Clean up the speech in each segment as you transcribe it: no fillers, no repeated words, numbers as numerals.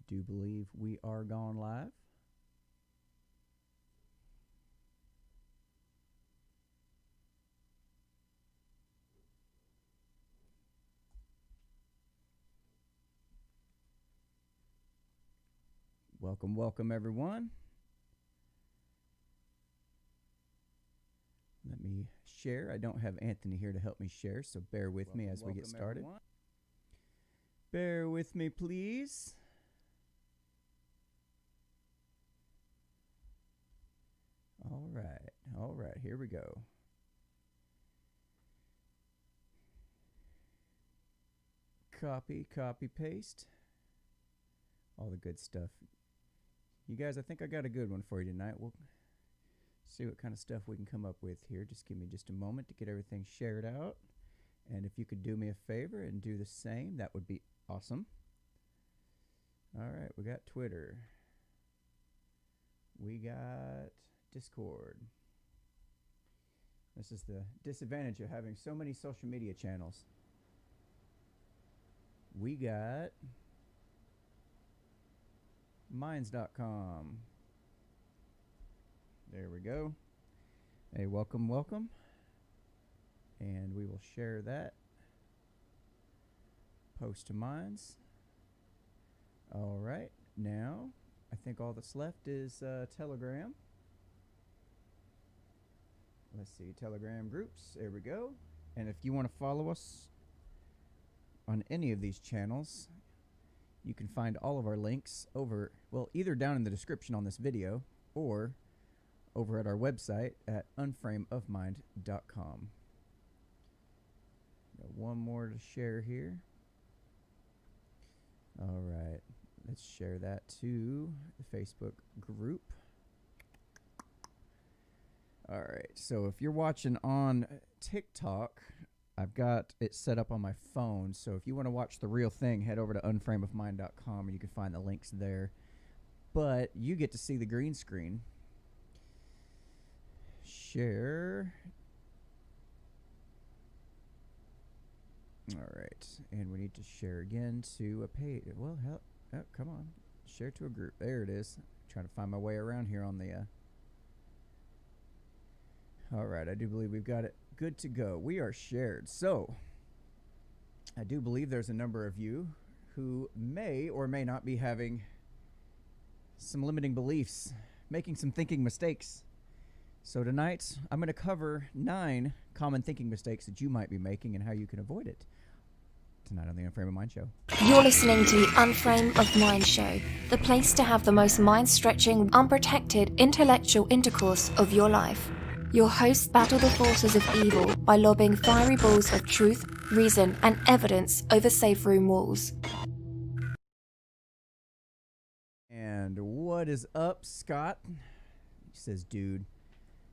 do believe we are gone live. Welcome everyone. Let me share. I don't have Anthony here to help me share, so bear with me as we get started. Everyone. Bear with me, please. All right, here we go. Copy, paste. All the good stuff. You guys, I think I got a good one for you tonight. We'll see what kind of stuff we can come up with here. Just give me just a moment to get everything shared out. And if you could do me a favor and do the same, that would be awesome. All right, we got Twitter. We got Discord. This is the disadvantage of having so many social media channels. We got Minds.com. There we go. Hey, welcome. And we will share that. Post to Minds. All right. Now, I think all that's left is Telegram. Let's see. Telegram groups. There we go. And if you want to follow us on any of these channels, you can find all of our links over, well, either down in the description on this video or over at our website at unframeofmind.com. Got one more to share here. All right, let's share that to the Facebook group. All right, so if you're watching on TikTok, I've got it set up on my phone, so if you want to watch the real thing, head over to unframeofmind.com and you can find the links there. But you get to see the green screen. Share. All right, and we need to share again to a page. Well, come on. Share to a group. There it is. Trying to find my way around here on the... All right, I do believe we've got it good to go. We are shared. So, I do believe there's a number of you who may or may not be having some limiting beliefs, making some thinking mistakes. So tonight, I'm going to cover 9 common thinking mistakes that you might be making and how you can avoid it. Tonight on the Unframe of Mind Show. You're listening to the Unframe of Mind Show, the place to have the most mind-stretching, unprotected, intellectual intercourse of your life. Your hosts battle the forces of evil by lobbing fiery balls of truth, reason, and evidence over safe room walls. And what is up, Scott? He says, dude.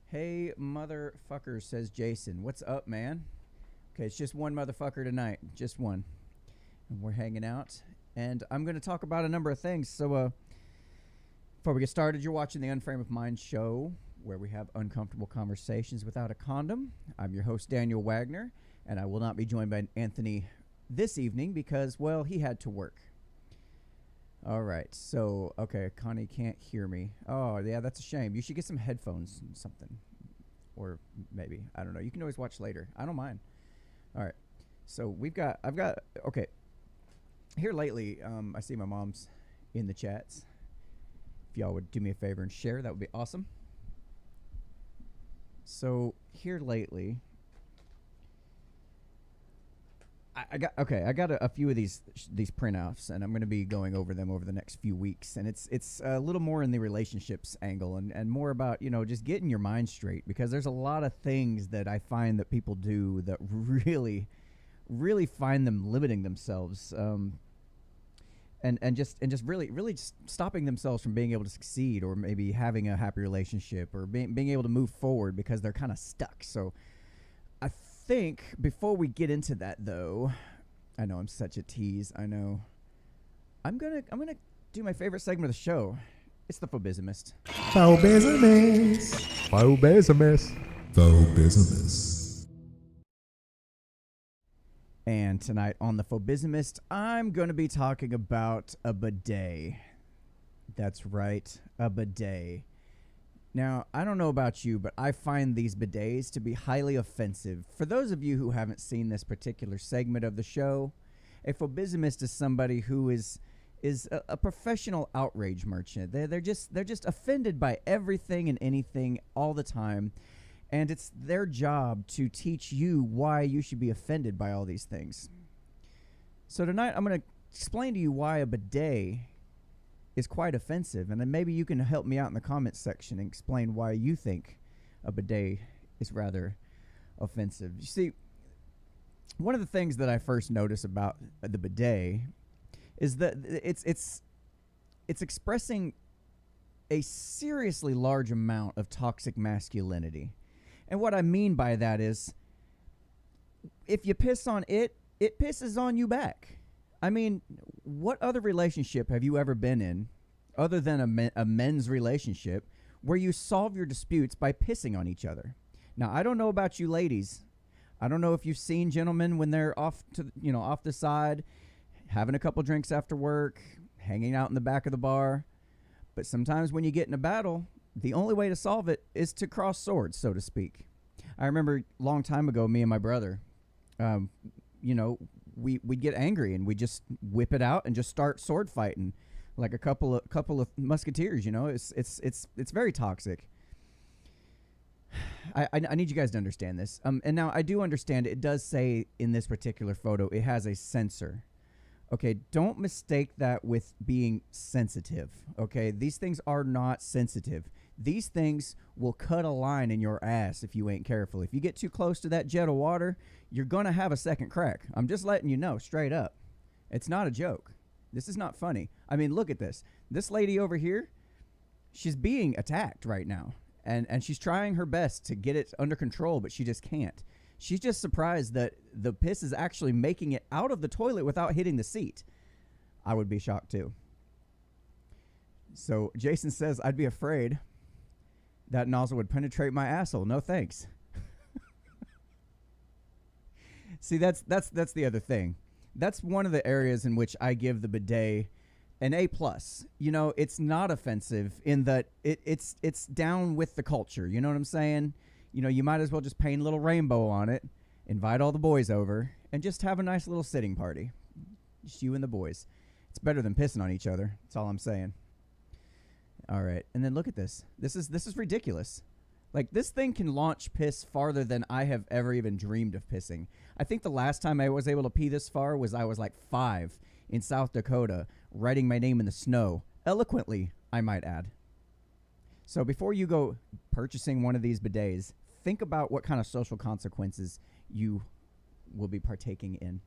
Hey, motherfucker, says Jason. What's up, man? Okay, it's just one motherfucker tonight. Just one. And we're hanging out. And I'm going to talk about a number of things. So, before we get started, you're watching the Unframe of Mind Show, where we have uncomfortable conversations without a condom. I'm your host, Daniel Wagner, and I will not be joined by Anthony this evening because, well, he had to work. All right, so, okay, Connie can't hear me. Oh, yeah, that's a shame. You should get some headphones and something. Or maybe, I don't know. You can always watch later. I don't mind. All right, so okay. Here lately, I see my mom's in the chats. If y'all would do me a favor and share, that would be awesome. So here lately, I got a few of these printouts, and I'm going to be going over them over the next few weeks. And it's a little more in the relationships angle and more about, just getting your mind straight, because there's a lot of things that I find that people do that really, really find them limiting themselves, and just really just stopping themselves from being able to succeed, or maybe having a happy relationship, or being able to move forward because they're kind of stuck. So I think before we get into that, though, I know I'm such a tease. I know. I'm gonna do my favorite segment of the show. It's the Phobismist. And tonight on The Phobismist, I'm going to be talking about a bidet. That's right, a bidet. Now, I don't know about you, but I find these bidets to be highly offensive. For those of you who haven't seen this particular segment of the show, a phobismist is somebody who is a professional outrage merchant. They're just offended by everything and anything all the time. And it's their job to teach you why you should be offended by all these things. So tonight I'm going to explain to you why a bidet is quite offensive. And then maybe you can help me out in the comments section and explain why you think a bidet is rather offensive. You see, one of the things that I first noticed about the bidet is that it's expressing a seriously large amount of toxic masculinity. And what I mean by that is, if you piss on it, it pisses on you back. I mean, what other relationship have you ever been in, other than a men's relationship, where you solve your disputes by pissing on each other? Now, I don't know about you ladies. I don't know if you've seen gentlemen when they're off the side, having a couple drinks after work, hanging out in the back of the bar. But sometimes when you get in a battle, the only way to solve it is to cross swords, so to speak. I remember a long time ago, me and my brother, we'd get angry and we'd just whip it out and just start sword fighting like a couple of musketeers. It's very toxic. I need you guys to understand this. And now I do understand it does say in this particular photo it has a sensor. Okay, don't mistake that with being sensitive. Okay, these things are not sensitive. These things will cut a line in your ass if you ain't careful. If you get too close to that jet of water, you're going to have a second crack. I'm just letting you know straight up. It's not a joke. This is not funny. I mean, look at this. This lady over here, she's being attacked right now. And she's trying her best to get it under control, but she just can't. She's just surprised that the piss is actually making it out of the toilet without hitting the seat. I would be shocked too. So Jason says, I'd be afraid that nozzle would penetrate my asshole. No thanks. See, that's the other thing. That's one of the areas in which I give the bidet an A+. It's not offensive in that it's down with the culture. You know what I'm saying? You might as well just paint a little rainbow on it, invite all the boys over, and just have a nice little sitting party. Just you and the boys. It's better than pissing on each other. That's all I'm saying. All right. And then look at this. This is ridiculous. Like, this thing can launch piss farther than I have ever even dreamed of pissing. I think the last time I was able to pee this far was I was like 5 in South Dakota, writing my name in the snow. Eloquently, I might add. So before you go purchasing one of these bidets, think about what kind of social consequences you will be partaking in.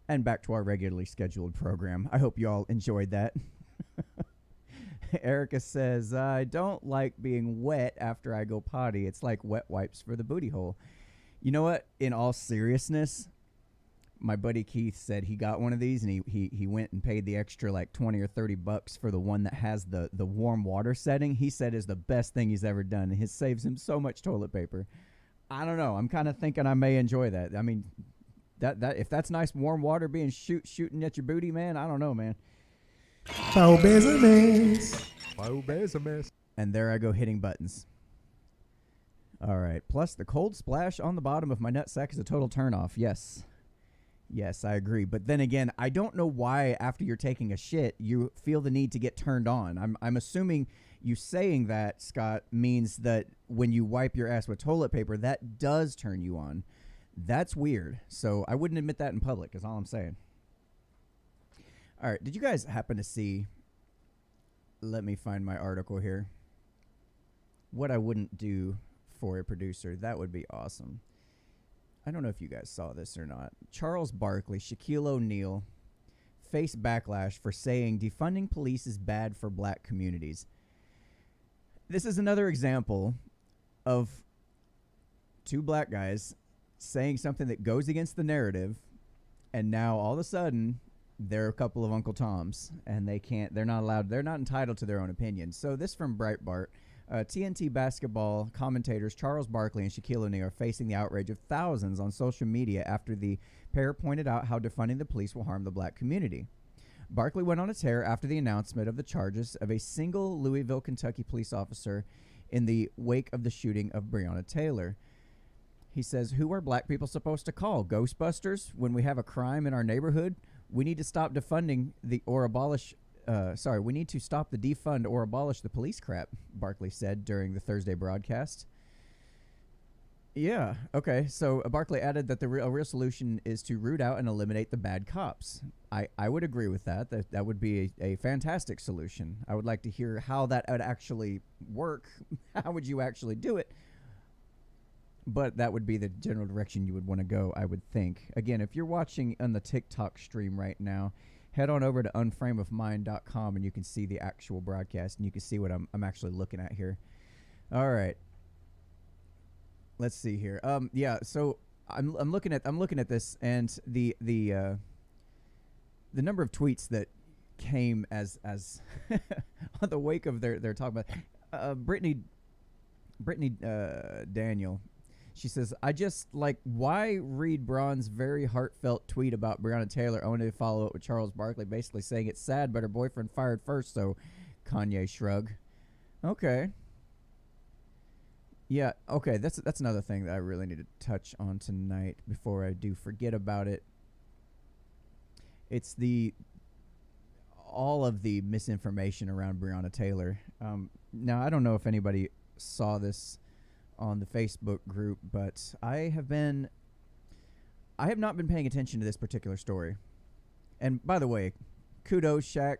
And back to our regularly scheduled program. I hope you all enjoyed that. Erica says, I don't like being wet after I go potty. It's like wet wipes for the booty hole. You know what? In all seriousness, my buddy Keith said he got one of these, and he went and paid the extra like $20 or $30 for the one that has the warm water setting. He said is the best thing he's ever done, and it saves him so much toilet paper. I don't know. I'm kind of thinking I may enjoy that. I mean, that if that's nice warm water being shooting at your booty, man, I don't know, man. Phobismist. And there I go hitting buttons. All right. Plus, the cold splash on the bottom of my nutsack is a total turnoff. Yes. Yes, I agree. But then again, I don't know why after you're taking a shit, you feel the need to get turned on. I'm assuming you saying that, Scott, means that when you wipe your ass with toilet paper, that does turn you on. That's weird. So I wouldn't admit that in public, is all I'm saying. All right. Did you guys happen to see... Let me find my article here. What I wouldn't do for a producer. That would be awesome. I don't know if you guys saw this or not. Charles Barkley, Shaquille O'Neal face backlash for saying defunding police is bad for black communities. This is another example of two black guys saying something that goes against the narrative, and now all of a sudden they're a couple of Uncle Toms, and they're not entitled to their own opinion. So this from Breitbart. TNT basketball commentators Charles Barkley and Shaquille O'Neal are facing the outrage of thousands on social media after the pair pointed out how defunding the police will harm the black community. Barkley went on a tear after the announcement of the charges of a single Louisville, Kentucky police officer in the wake of the shooting of Breonna Taylor. He says, "Who are black people supposed to call? Ghostbusters? When we have a crime in our neighborhood? We need to stop defunding we need to stop the defund or abolish the police crap," Barkley said during the Thursday broadcast. Yeah, okay. So Barkley added that a real solution is to root out and eliminate the bad cops. I would agree with that. That would be a fantastic solution. I would like to hear how that would actually work. How would you actually do it? But that would be the general direction you would want to go, I would think. Again, if you're watching on the TikTok stream right now, head on over to unframeofmind.com and you can see the actual broadcast and you can see what I'm actually looking at here. All right. Let's see here. Yeah, so I'm looking at this, and the number of tweets that came as on the wake of their talk about Brittany Daniel. She says, "I just why read Braun's very heartfelt tweet about Breonna Taylor only to follow it with Charles Barkley basically saying it's sad but her boyfriend fired first, so Kanye shrug." Okay. Yeah, okay, that's another thing that I really need to touch on tonight before I do forget about it. It's all of the misinformation around Breonna Taylor. Now, I don't know if anybody saw this on the Facebook group, but I have not been paying attention to this particular story. And by the way, kudos Shaq,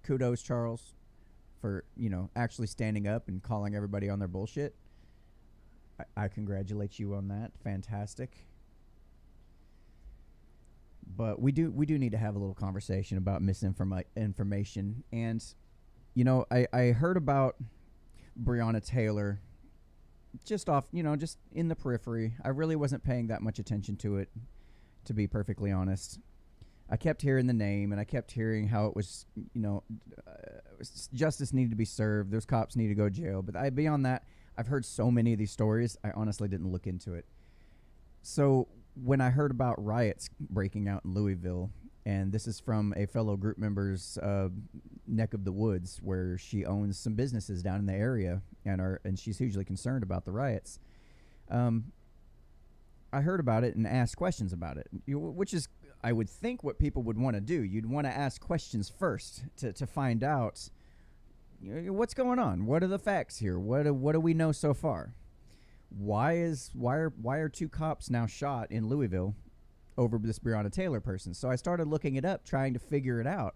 kudos Charles for, actually standing up and calling everybody on their bullshit. I congratulate you on that. Fantastic. But we do need to have a little conversation about misinformation. And, I heard about Breonna Taylor just off, just in the periphery. I really wasn't paying that much attention to it, to be perfectly honest. I kept hearing the name, and I kept hearing how it was, justice needed to be served. Those cops need to go to jail. But beyond that, I've heard so many of these stories, I honestly didn't look into it. So when I heard about riots breaking out in Louisville, and this is from a fellow group member's neck of the woods, where she owns some businesses down in the area, and she's hugely concerned about the riots. I heard about it and asked questions about it, which is, I would think, what people would want to do. You'd want to ask questions first to find out what's going on. What are the facts here? What do we know so far? Why are two cops now shot in Louisville over this Breonna Taylor person? So I started looking it up, trying to figure it out,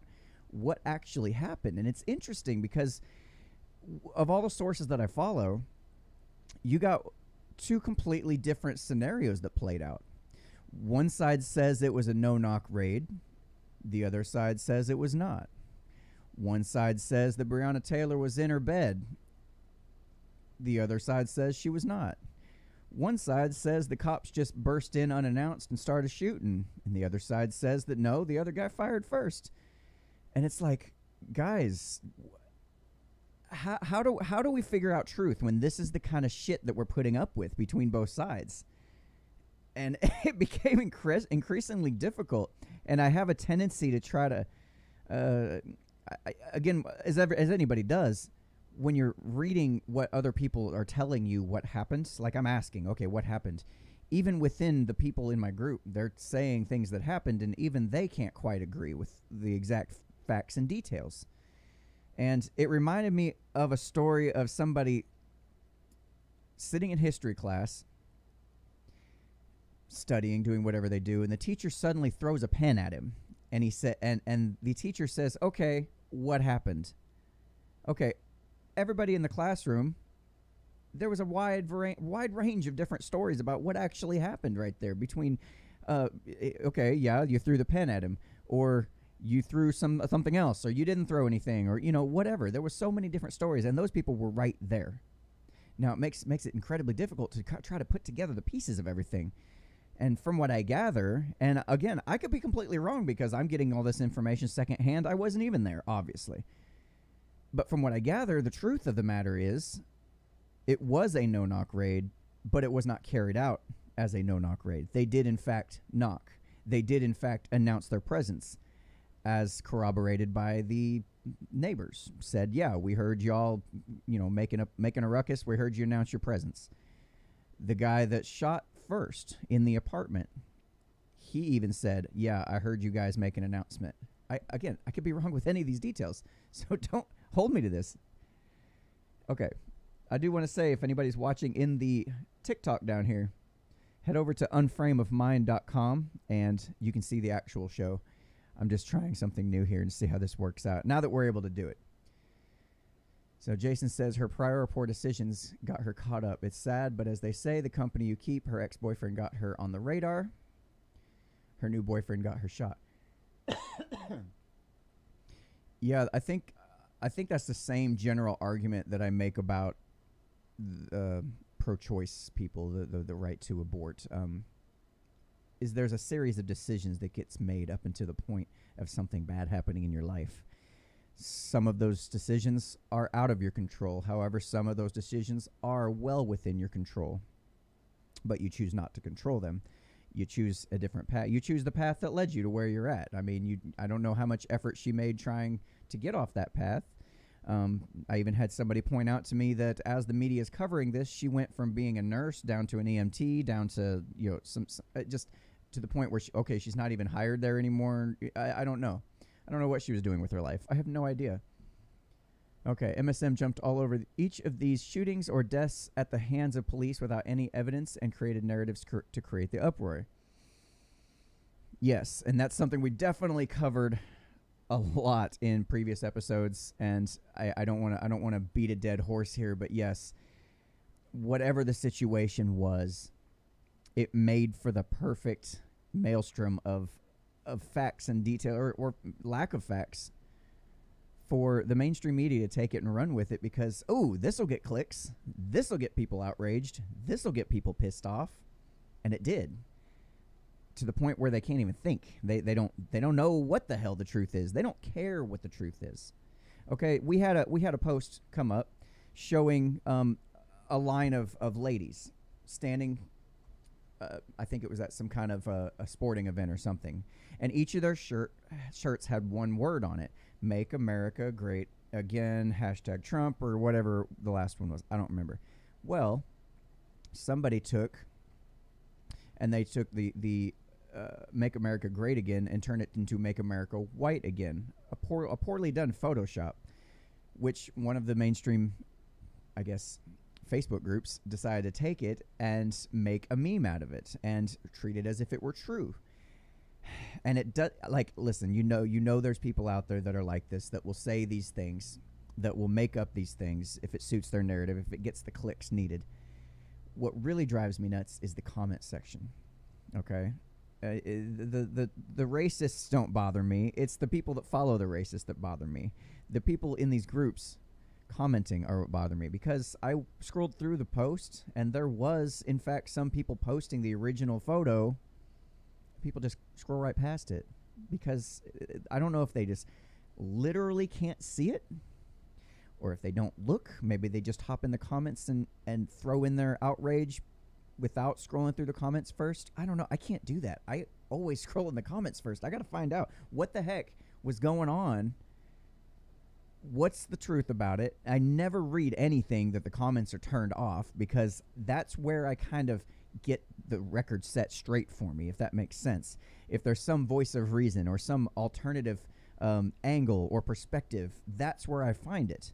what actually happened. And it's interesting because of all the sources that I follow, you got two completely different scenarios that played out. One side says it was a no-knock raid. The other side says it was not. One side says that Breonna Taylor was in her bed. The other side says she was not. One side says the cops just burst in unannounced and started shooting. And the other side says that no, the other guy fired first. And it's like, guys, how do we figure out truth when this is the kind of shit that we're putting up with between both sides? And it became increasingly difficult. And I have a tendency to try to, again, as anybody does, when you're reading what other people are telling you what happened, like I'm asking, okay, what happened? Even within the people in my group, they're saying things that happened, and even they can't quite agree with the exact facts and details. And it reminded me of a story of somebody sitting in history class, studying, doing whatever they do, and the teacher suddenly throws a pen at him, and he said, and the teacher says, "Okay, what happened?" Okay, everybody in the classroom, there was a wide range of different stories about what actually happened right there between, okay, yeah, you threw the pen at him, or you threw something else, or you didn't throw anything, or whatever. There were so many different stories, and those people were right there. Now it makes it incredibly difficult to try to put together the pieces of everything. And from what I gather, and again, I could be completely wrong because I'm getting all this information secondhand. I wasn't even there, obviously. But from what I gather, the truth of the matter is it was a no-knock raid, but it was not carried out as a no-knock raid. They did, in fact, knock. They did, in fact, announce their presence, as corroborated by the neighbors. Said, yeah, we heard y'all, making a ruckus. We heard you announce your presence. The guy that shot first in the apartment, he even said, yeah, I heard you guys make an announcement. I could be wrong with any of these details, so don't hold me to this. Okay. I do want to say, if anybody's watching in the TikTok down here, head over to unframeofmind.com and you can see the actual show. I'm just trying something new here and see how this works out now that we're able to do it. So Jason says her prior poor decisions got her caught up. It's sad, but as they say, the company you keep, her ex-boyfriend got her on the radar. Her new boyfriend got her shot. Yeah, I think that's the same general argument that I make about pro-choice people, the right to abort. Is there's a series of decisions that gets made up until the point of something bad happening in your life. Some of those decisions are out of your control. However, some of those decisions are well within your control, but you choose not to control them. You choose a different path. You choose the path that led you to where you're at. I mean, I don't know how much effort she made trying to get off that path. I even had somebody point out to me that as the media is covering this, she went from being a nurse down to an EMT, down to, some just to the point where she's not even hired there anymore. I don't know. I don't know what she was doing with her life. I have no idea. Okay, MSM jumped all over each of these shootings or deaths at the hands of police without any evidence and created narratives to create the uproar. Yes, and that's something we definitely covered a lot in previous episodes, and I don't want to beat a dead horse here, but yes, whatever the situation was, it made for the perfect maelstrom of facts and detail or lack of facts for the mainstream media to take it and run with it because, this will get clicks, this will get people outraged, this will get people pissed off, and it did. To the point where they can't even think. They don't know what the hell the truth is. They don't care what the truth is. Okay, we had a post come up showing a line of ladies standing. I think it was at some kind of a sporting event or something, and each of their shirts had one word on it: "Make America Great Again," #Trump, or whatever the last one was. I don't remember. Well, somebody took the "Make America Great Again" and turn it into "Make America White Again." A poorly done Photoshop, which one of the mainstream, I guess, Facebook groups decided to take it and make a meme out of it and treat it as if it were true. And it does, listen, you know there's people out there that are like this, that will say these things, that will make up these things if it suits their narrative, if it gets the clicks needed. What really drives me nuts is the comment section. Okay? The racists don't bother me. It's the people that follow the racists that bother me. The people in these groups commenting are what bother me, because I scrolled through the post and there was, in fact, some people posting the original photo. People just scroll right past it because I don't know if they just literally can't see it, or if they don't look. Maybe they just hop in the comments and throw in their outrage without scrolling through the comments first. I don't know. I can't do that. I always scroll in the comments first. I got to find out what the heck was going on. What's the truth about it? I never read anything that the comments are turned off, because that's where I kind of get the record set straight for me, if that makes sense. If there's some voice of reason or some alternative angle or perspective, that's where I find it.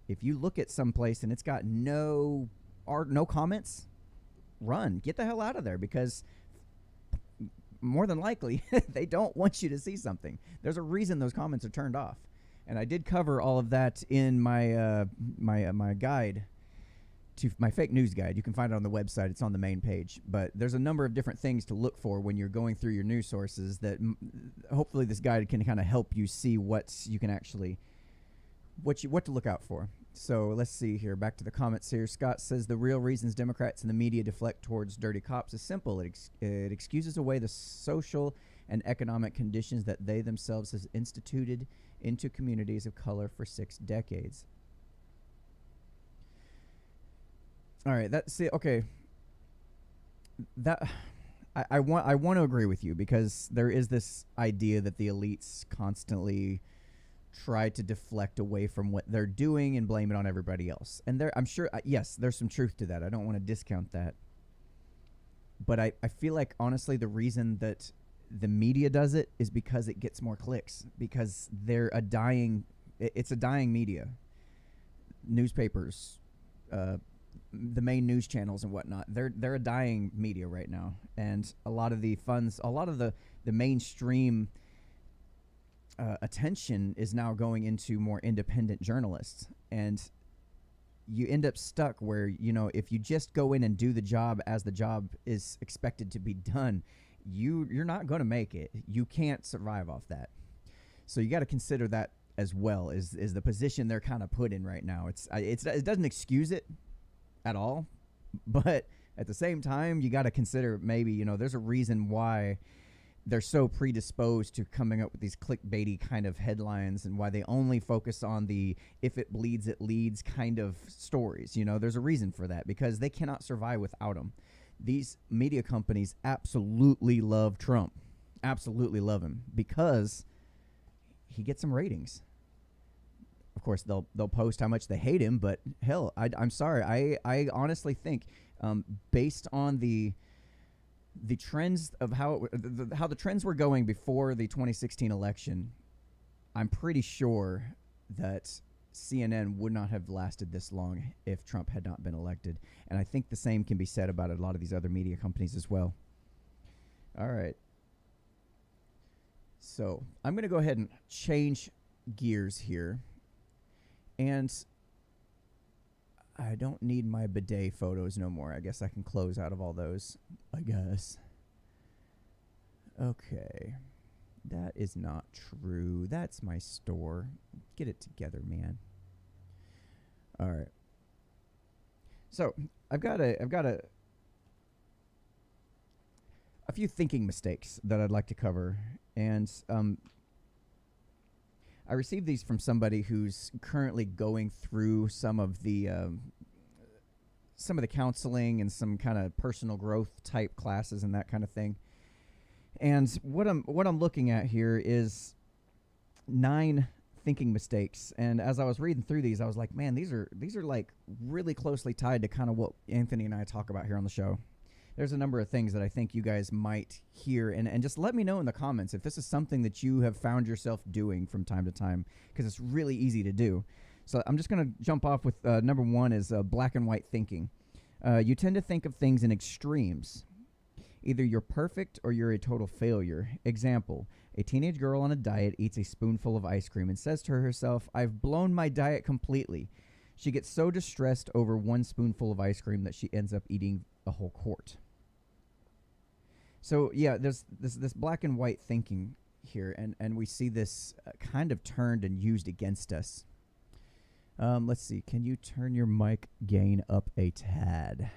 If you look at some place and it's got no comments, run. Get the hell out of there, because more than likely they don't want you to see something. There's a reason those comments are turned off. And I did cover all of that in my my guide, to my fake news guide. You can find it on the website. It's on the main page. But there's a number of different things to look for when you're going through your news sources that hopefully this guide can kind of help you see what you can actually, what to look out for. So let's see here. Back to the comments here. Scott says the real reasons Democrats and the media deflect towards dirty cops is simple. It excuses away the social and economic conditions that they themselves has instituted into communities of color for 6 decades. All right. Okay. That I want to agree with you because there is this idea that the elites constantly try to deflect away from what they're doing and blame it on everybody else. And I'm sure, yes, there's some truth to that. I don't want to discount that. But I feel like, honestly, the reason that the media does it is because it gets more clicks, because it's a dying media. Newspapers, the main news channels and whatnot, they're a dying media right now. And a lot of the mainstream attention is now going into more independent journalists. And you end up stuck where, if you just go in and do the job as the job is expected to be done, you're not going to make it. You can't survive off that. So you got to consider that as well, is the position they're kind of put in right now. It doesn't excuse it at all, but at the same time, you got to consider maybe, there's a reason why they're so predisposed to coming up with these clickbaity kind of headlines, and why they only focus on the if it bleeds, it leads kind of stories. There's a reason for that, because they cannot survive without them. These media companies absolutely love Trump, absolutely love him, because he gets some ratings. Of course, they'll post how much they hate him, but hell, I'm sorry. I honestly think, based on the trends of how the trends were going before the 2016 election, I'm pretty sure that CNN would not have lasted this long if Trump had not been elected. And I think the same can be said about a lot of these other media companies as well. All right. So I'm going to go ahead and change gears here. And I don't need my bidet photos no more. I guess I can close out of all those, I guess. Okay. That is not true. That's my store. Get it together, man. All right. So I've got a few thinking mistakes that I'd like to cover, and I received these from somebody who's currently going through some of the counseling and some kind of personal growth type classes and that kind of thing. And what I'm looking at here is 9 thinking mistakes. And as I was reading through these, I was like, man, these are like really closely tied to kind of what Anthony and I talk about here on the show. There's a number of things that I think you guys might hear, and just let me know in the comments if this is something that you have found yourself doing from time to time, because it's really easy to do. So I'm just going to jump off with number 1 is black and white thinking. You tend to think of things in extremes. Either you're perfect or you're a total failure. Example, a teenage girl on a diet eats a spoonful of ice cream and says to herself, I've blown my diet completely. She gets so distressed over one spoonful of ice cream that she ends up eating a whole quart. So yeah, there's this black and white thinking here, and we see this kind of turned and used against us. Let's see. Can you turn your mic gain up a tad?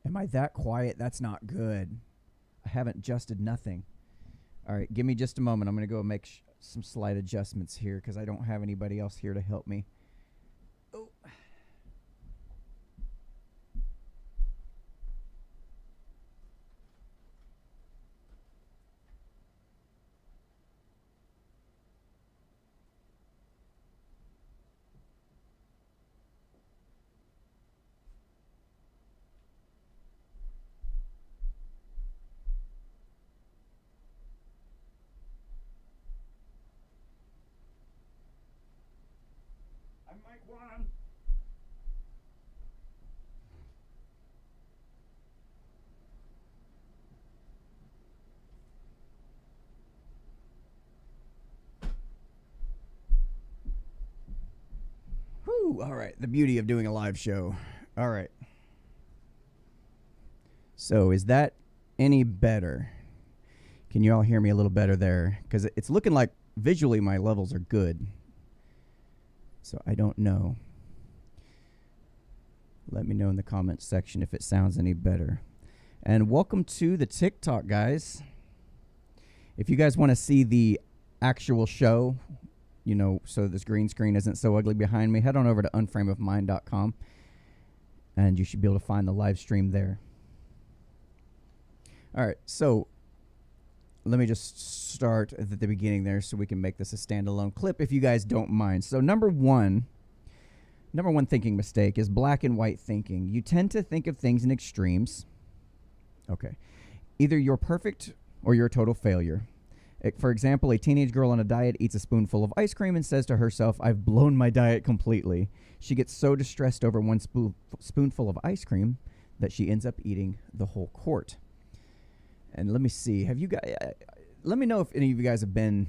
Am I that quiet? That's not good. I haven't adjusted nothing. All right, give me just a moment. I'm going to go make some slight adjustments here because I don't have anybody else here to help me. Oh. Mike Juan. Whew, all right, the beauty of doing a live show. All right. So is that any better? Can you all hear me a little better there? Because it's looking like visually my levels are good. So I don't know. Let me know in the comments section if it sounds any better. And welcome to the TikTok, guys. If you guys want to see the actual show, so this green screen isn't so ugly behind me, head on over to unframeofmind.com. and you should be able to find the live stream there. All right, so let me just start at the beginning there so we can make this a standalone clip if you guys don't mind. So number one thinking mistake is black and white thinking. You tend to think of things in extremes. Okay. Either you're perfect or you're a total failure. For example, a teenage girl on a diet eats a spoonful of ice cream and says to herself, I've blown my diet completely. She gets so distressed over one spoonful of ice cream that she ends up eating the whole quart. And let me see, have you guys, let me know if any of you guys have been,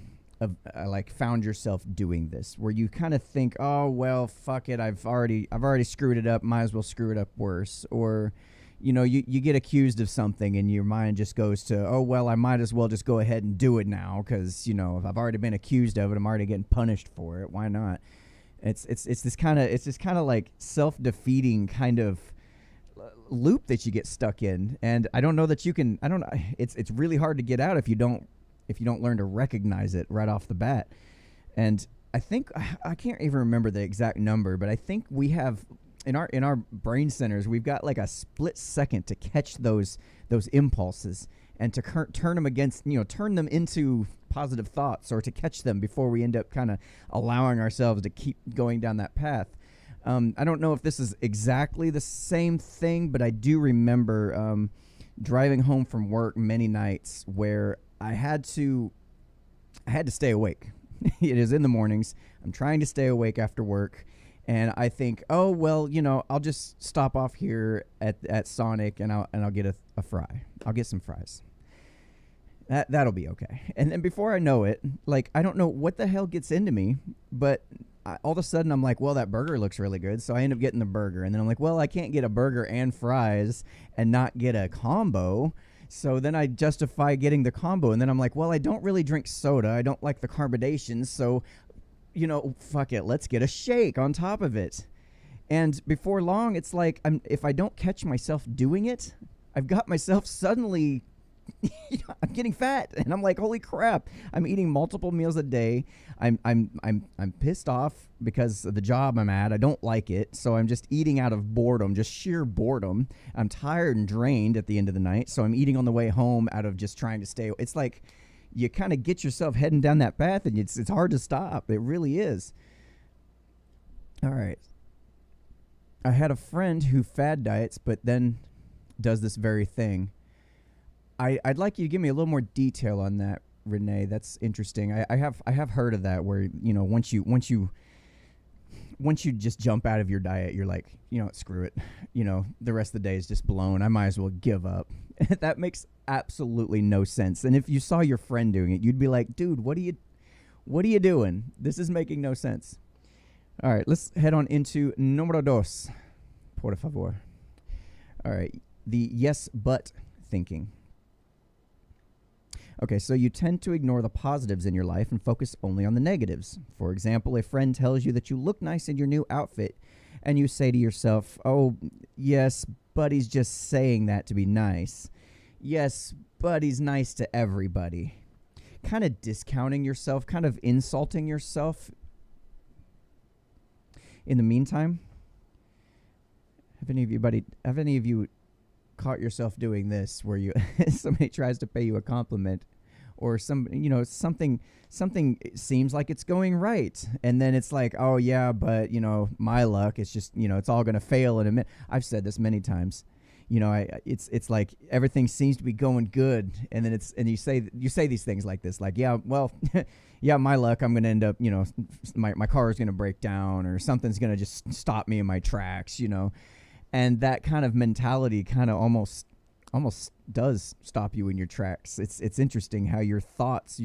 like found yourself doing this, where you kind of think, oh, well, fuck it, I've already screwed it up, might as well screw it up worse. Or, you know, you get accused of something and your mind just goes to, oh, well, I might as well just go ahead and do it now because, you know, if I've already been accused of it, I'm already getting punished for it. Why not? It's this kind of like self-defeating kind of loop that you get stuck in, and I don't know that you can. I don't know. It's really hard to get out if you don't learn to recognize it right off the bat. And I think I can't even remember the exact number, but I think we have in our brain centers we've got like a split second to catch those impulses and to turn them against, you know, turn them into positive thoughts, or to catch them before we end up kind of allowing ourselves to keep going down that path. I don't know if this is exactly the same thing, but I do remember driving home from work many nights where I had to stay awake. It is in the mornings. I'm trying to stay awake after work, and I think, oh, well, you know, I'll just stop off here at Sonic and I'll get a fry. I'll get some fries. That'll be okay. And then before I know it, like, I don't know what the hell gets into me, but all of a sudden I'm like, well, that burger looks really good. So I end up getting the burger. And then I'm like, well, I can't get a burger and fries and not get a combo. So then I justify getting the combo. And then I'm like, well, I don't really drink soda. I don't like the carbonations. So, you know, fuck it. Let's get a shake on top of it. And before long, it's like, if I don't catch myself doing it, I've got myself suddenly... I'm getting fat, and I'm like, holy crap! I'm eating multiple meals a day. I'm pissed off because of the job I'm at. I don't like it, so I'm just eating out of boredom, just sheer boredom. I'm tired and drained at the end of the night, so I'm eating on the way home out of just trying to stay. It's like you kind of get yourself heading down that path, and it's hard to stop. It really is. All right. I had a friend who fad diets, but then does this very thing. I'd like you to give me a little more detail on that, Renee. That's interesting. I have heard of that, where, you know, once you just jump out of your diet, you're like, you know, screw it. You know, the rest of the day is just blown. I might as well give up. That makes absolutely no sense. And if you saw your friend doing it, you'd be like, dude, what are you doing? This is making no sense. All right, let's head on into número dos, por favor. All right, the yes but thinking. Okay, so you tend to ignore the positives in your life and focus only on the negatives. For example, a friend tells you that you look nice in your new outfit, and you say to yourself, oh, yes, but he's just saying that to be nice. Yes, but he's nice to everybody. Kind of discounting yourself, kind of insulting yourself. In the meantime, have any of you caught yourself doing this, where you somebody tries to pay you a compliment, or something seems like it's going right, and then it's like, oh yeah, but you know, my luck, it's just, you know, it's all going to fail in a minute. I've said this many times. You know, it's like everything seems to be going good, and then you say these things like this, like, yeah, well, yeah, my luck, I'm going to end up, you know, my car is going to break down, or something's going to just stop me in my tracks, you know. And that kind of mentality kind of almost does stop you in your tracks. It's interesting how your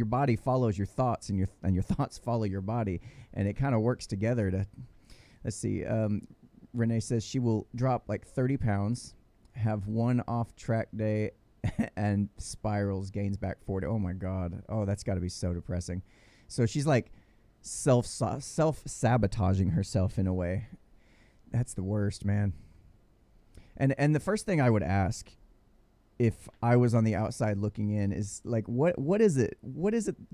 body follows your thoughts, and your thoughts follow your body, and it kind of works together to. Let's see. Renee says she will drop like 30 pounds, have one off-track day, and spirals, gains back 40. Oh my God. Oh, that's got to be so depressing. So she's like self-sabotaging herself in a way. That's the worst, man. And the first thing I would ask, if I was on the outside looking in, is like, what is it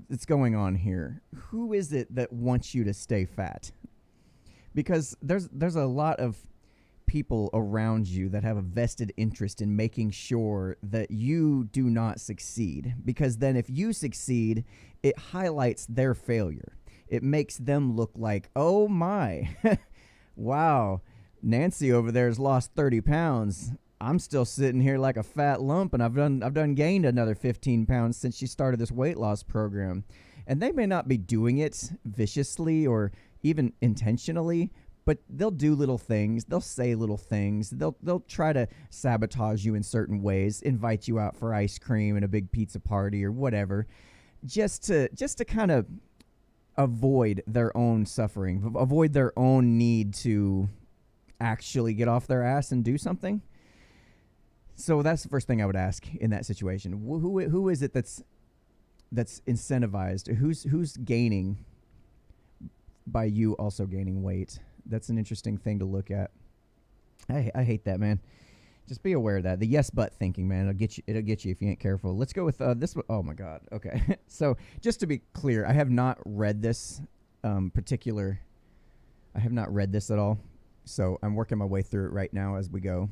that's going on here? Who is it that wants you to stay fat? Because there's a lot of people around you that have a vested interest in making sure that you do not succeed. Because then if you succeed, it highlights their failure. It makes them look like, oh my, wow, Nancy over there has lost 30 pounds. I'm still sitting here like a fat lump, and I've done gained another 15 pounds since she started this weight loss program. And they may not be doing it viciously or even intentionally, but they'll do little things. They'll say little things. They'll try to sabotage you in certain ways, invite you out for ice cream and a big pizza party or whatever, just to kind of avoid their own suffering, avoid their own need to actually get off their ass and do something. So that's the first thing I would ask in that situation. Who is it that's incentivized? Who's gaining by you also gaining weight? That's an interesting thing to look at. I hate that, man. Just be aware of that. The yes but thinking, man, it'll get you if you ain't careful. Let's go with this one. Oh my God. Okay. So just to be clear, I have not read this I have not read this at all. So I'm working my way through it right now as we go.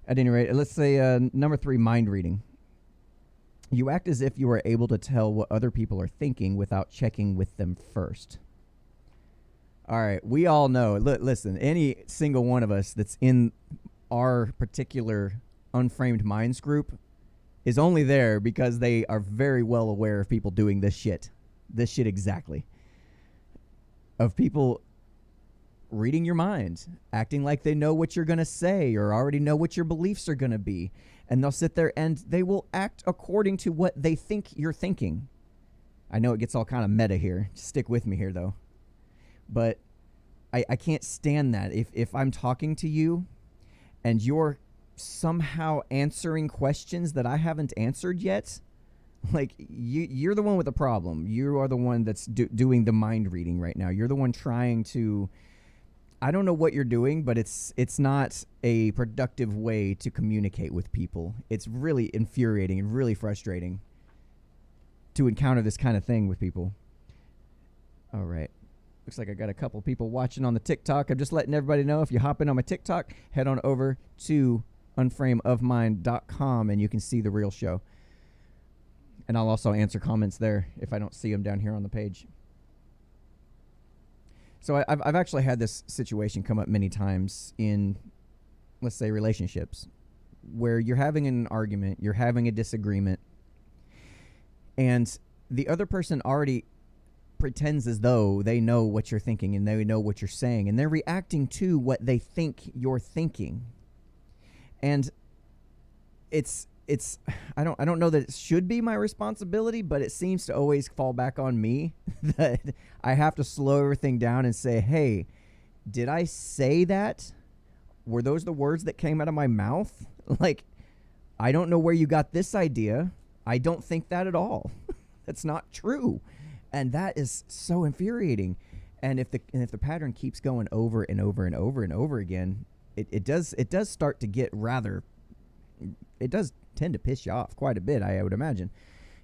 At any rate, let's say number 3, mind reading. You act as if you are able to tell what other people are thinking without checking with them first. All right, we all know. Listen, any single one of us that's in our particular Unframed Minds group is only there because they are very well aware of people doing this shit exactly. Of people reading your mind, acting like they know what you're going to say or already know what your beliefs are going to be. And they'll sit there and they will act according to what they think you're thinking. I know it gets all kind of meta here. Just stick with me here, though. But I can't stand that. If I'm talking to you and you're somehow answering questions that I haven't answered yet, like you're the one with the problem. You are the one that's doing the mind reading right now. You're the one trying to... I don't know what you're doing, but it's not a productive way to communicate with people. It's really infuriating and really frustrating to encounter this kind of thing with people. All right. Looks like I got a couple people watching on the TikTok. I'm just letting everybody know, if you hop in on my TikTok, head on over to unframeofmind.com and you can see the real show. And I'll also answer comments there if I don't see them down here on the page. So I've actually had this situation come up many times in, let's say, relationships, where you're having an argument, you're having a disagreement, and the other person already pretends as though they know what you're thinking and they know what you're saying, and they're reacting to what they think you're thinking. And it's I don't know that it should be my responsibility, but it seems to always fall back on me that I have to slow everything down and say, hey, did I say that? Were those the words that came out of my mouth? Like, I don't know where you got this idea. I don't think that at all. That's not true. And that is so infuriating. And if the pattern keeps going over and over and over and over again, it does start to get rather... It does tend to piss you off quite a bit, I would imagine.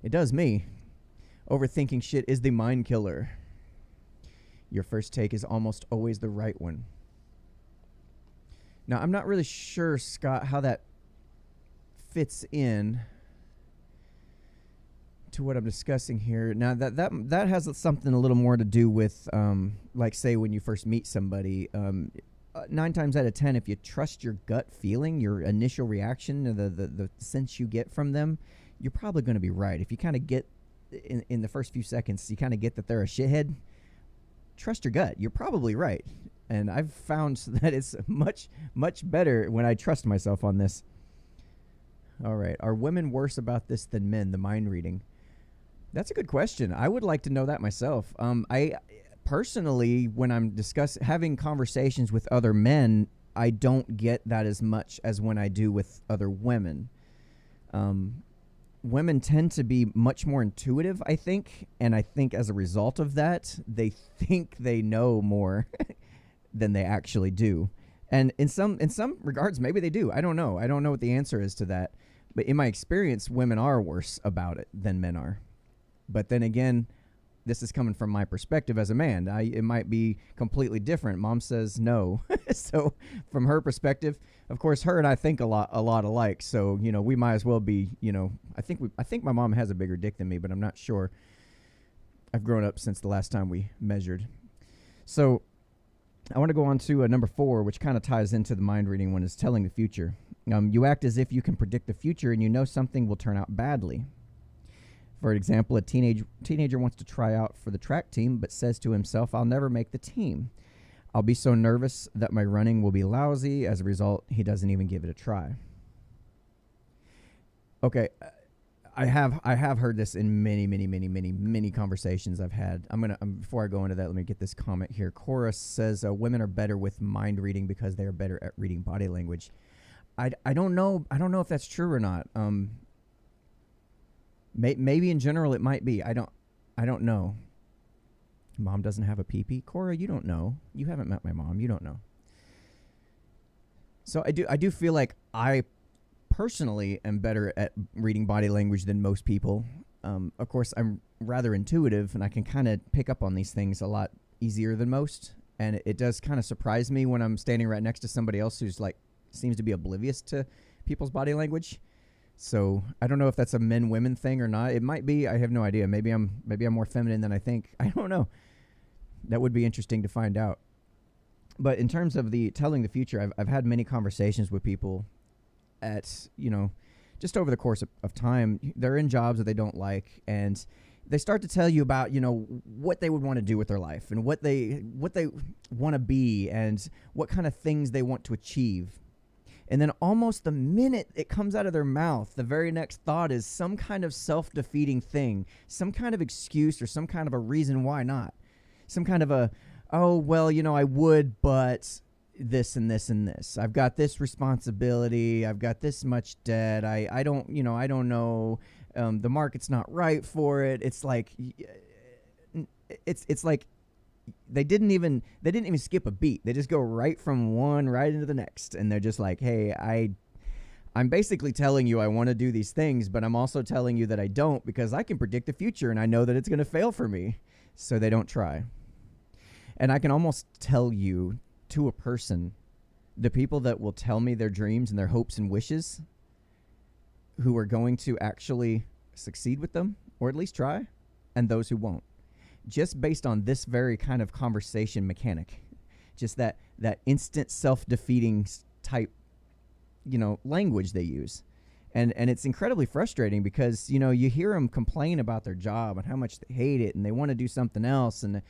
It does me. Overthinking shit is the mind killer. Your first take is almost always the right one. Now, I'm not really sure, Scott, how that fits in to what I'm discussing here. Now, that has something a little more to do with, like, say, when you first meet somebody. 9 times out of 10, if you trust your gut feeling, your initial reaction, the sense you get from them, you're probably going to be right. If you kind of get, in the first few seconds, you kind of get that they're a shithead, trust your gut. You're probably right. And I've found that it's much, much better when I trust myself on this. All right. Are women worse about this than men, the mind reading? That's a good question. I would like to know that myself. I personally, when I'm having conversations with other men, I don't get that as much as when I do with other women. Women tend to be much more intuitive, I think, and I think as a result of that, they think they know more than they actually do. And in some regards, maybe they do. I don't know. I don't know what the answer is to that. But in my experience, women are worse about it than men are. But then again, this is coming from my perspective as a man. It might be completely different. Mom says no. So from her perspective, of course, her and I think a lot alike. So, we might as well be, I think my mom has a bigger dick than me, but I'm not sure. I've grown up since the last time we measured. So I want to go on to number 4, which kind of ties into the mind reading one, is telling the future. You act as if you can predict the future and you know something will turn out badly. For example, a teenager wants to try out for the track team, but says to himself, I'll never make the team. I'll be so nervous that my running will be lousy. As a result, he doesn't even give it a try. Okay, I have heard this in many conversations I've had. Before I go into that, let me get this comment here. Cora says women are better with mind reading because they are better at reading body language. I don't know if that's true or not. Maybe in general it might be. I don't know. Mom doesn't have a pee-pee. Cora, you don't know. You haven't met my mom. You don't know. So I do feel like I personally am better at reading body language than most people. Of course, I'm rather intuitive, and I can kind of pick up on these things a lot easier than most. And it does kind of surprise me when I'm standing right next to somebody else who's seems to be oblivious to people's body language. So I don't know if that's a men-women thing or not. It might be. I have no idea. Maybe I'm more feminine than I think. I don't know. That would be interesting to find out. But in terms of the telling the future, I've had many conversations with people at, just over the course of time. They're in jobs that they don't like, and they start to tell you about, what they would want to do with their life and what they want to be and what kind of things they want to achieve. And then almost the minute it comes out of their mouth, the very next thought is some kind of self-defeating thing, some kind of excuse or some kind of a reason why not. Some kind of I would, but this and this and this. I've got this responsibility. I've got this much debt. I don't know. The market's not right for it. It's like they didn't even skip a beat. They just go right from one right into the next, and they're just like, hey, I'm basically telling you I want to do these things, but I'm also telling you that I don't, because I can predict the future and I know that it's going to fail for me. So they don't try. And I can almost tell you to a person, the people that will tell me their dreams and their hopes and wishes, who are going to actually succeed with them, or at least try, and those who won't. Just based on this very kind of conversation mechanic, just that instant self-defeating type, language they use. And it's incredibly frustrating because, you hear them complain about their job and how much they hate it and they want to do something else. And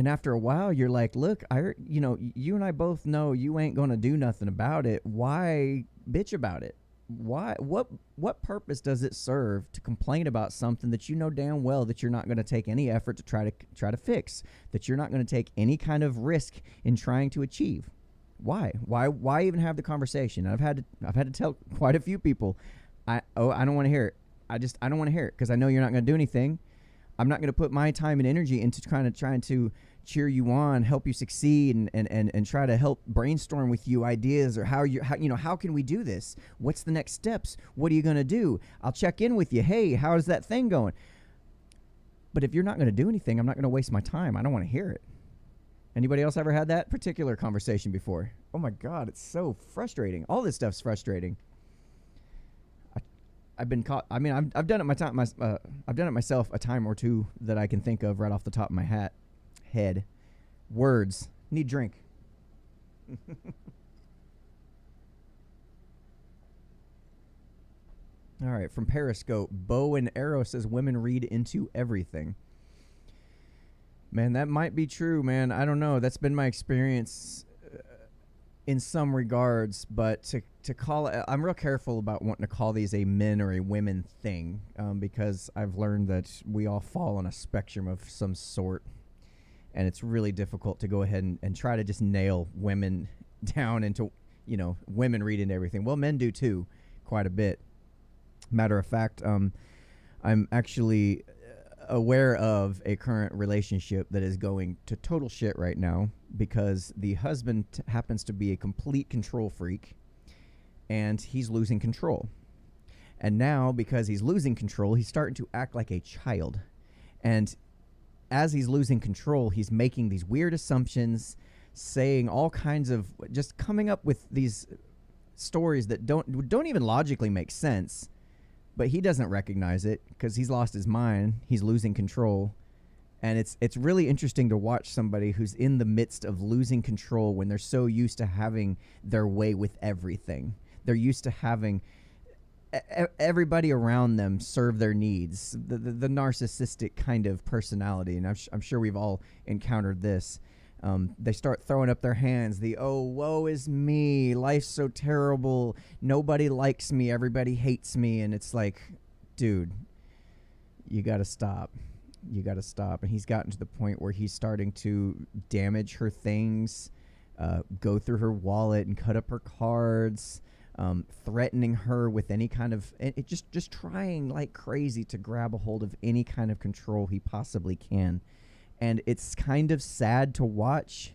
after a while, you're like, look, you and I both know you ain't going to do nothing about it. Why bitch about it? Why? What purpose does it serve to complain about something that you know damn well that you're not going to take any effort to try to fix, that you're not going to take any kind of risk in trying to achieve? Why even have the conversation? I've had to tell quite a few people, I don't want to hear it. I don't want to hear it because I know you're not going to do anything. I'm not going to put my time and energy into trying to cheer you on, help you succeed, and try to help brainstorm with you ideas or how can we do this? What's the next steps? What are you going to do? I'll check in with you. Hey, how's that thing going? But if you're not going to do anything, I'm not going to waste my time. I don't want to hear it. Anybody else ever had that particular conversation before? Oh my God, it's so frustrating. All this stuff's frustrating. I've been caught. I mean, I've done it I've done it myself a time or two that I can think of right off the top of my head. Words. Need drink. All right, from Periscope, Bow and Arrow says women read into everything. Man, that might be true, man. I don't know. That's been my experience in some regards, but to call it, I'm real careful about wanting to call these a men or a women thing, because I've learned that we all fall on a spectrum of some sort, and it's really difficult to go ahead and try to just nail women down into, women read into everything. Well, men do too, quite a bit. Matter of fact, I'm actually aware of a current relationship that is going to total shit right now because the husband happens to be a complete control freak and he's losing control. And now, because he's losing control, he's starting to act like a child. And as he's losing control, he's making these weird assumptions, saying all kinds of, just coming up with these stories that don't even logically make sense, but he doesn't recognize it because he's lost his mind. He's losing control. And it's really interesting to watch somebody who's in the midst of losing control when they're so used to having their way with everything. They're used to having everybody around them serve their needs, the narcissistic kind of personality. And I'm sure we've all encountered this. They start throwing up their hands. Oh, woe is me. Life's so terrible. Nobody likes me. Everybody hates me. And it's like, dude, you got to stop. You got to stop. And he's gotten to the point where he's starting to damage her things, go through her wallet and cut up her cards, threatening her with any kind of, just trying like crazy to grab a hold of any kind of control he possibly can. And it's kind of sad to watch,